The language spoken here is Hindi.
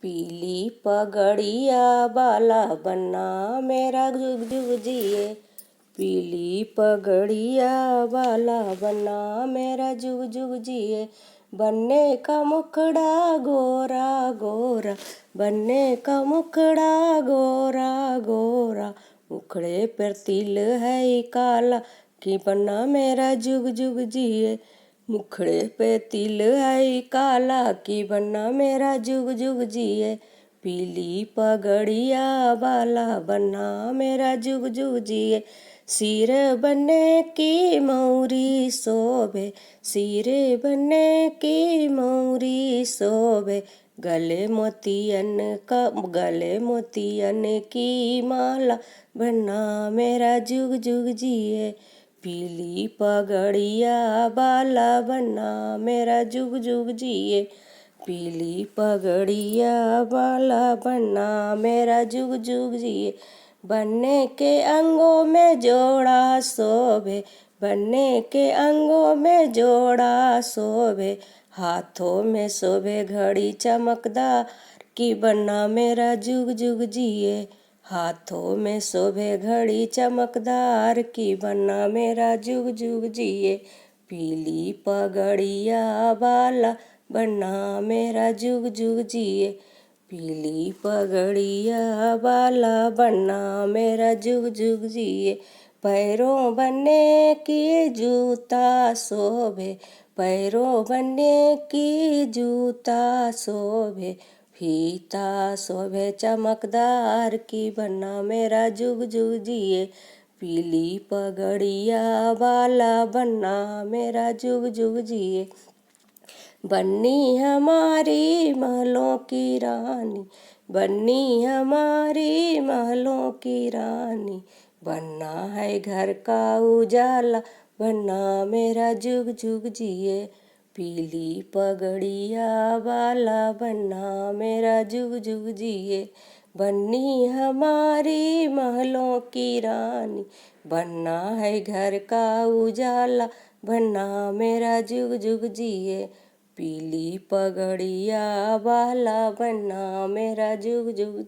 पीली पगड़िया बाला बन्ना मेरा जुग जुग जिए। पीली पगड़िया बाला बन्ना मेरा जुग जुग जिए। बनने का मुखड़ा गोरा गोरा, बनने का मुखड़ा गोरा गोरा, मुखड़े पर तिल है काला कि बन्ना मेरा जुग जुग जिए। मुखड़े पे तिल है काला कि बन्ना मेरा जुग जुग जिए। पीली पगड़िया बाला बन्ना मेरा जुग जुग जिए। सिर बनने की मौरी शोभे, सिर बनने की मौरी शोभे, गले मोतियन की माला बन्ना मेरा जुग जुग जिए। पीली पगड़िया बाला बन्ना मेरा जुग जुग जिए। पीली पगड़िया बाला बन्ना मेरा जुग जुग जिए। बनने के अंगों में जोड़ा शोभे, बनने के अंगों में जोड़ा शोभे, हाथों में शोभे घड़ी चमकदार कि बन्ना मेरा जुग जुग जिए। हाथों में शोभे घड़ी चमकदार कि बन्ना मेरा जुग जुग जिए। पीली पगड़िया बाला बन्ना मेरा जुग जुग जिए। पीली पगड़िया बाला बन्ना मेरा जुग जुग जिए। पैरों बनने की जूता शोभे, पैरों बनने की जूता शोभे, फीता शोभे चमकदार कि बन्ना मेरा जुग जुग जिए। पीली पगड़िया बाला बन्ना मेरा जुग जुग जिए। बन्नी हमारी महलों की रानी, बन्नी हमारी महलों की रानी, बन्ना है घर का उजाला बन्ना मेरा जुग जुग जिए। पीली पगड़िया बाला बन्ना मेरा जुग जुग जिए। बन्नी हमारी महलों की रानी, बन्ना है घर का उजाला बन्ना मेरा जुग जुग जिए। पीली पगड़िया बाला बन्ना मेरा जुग जुग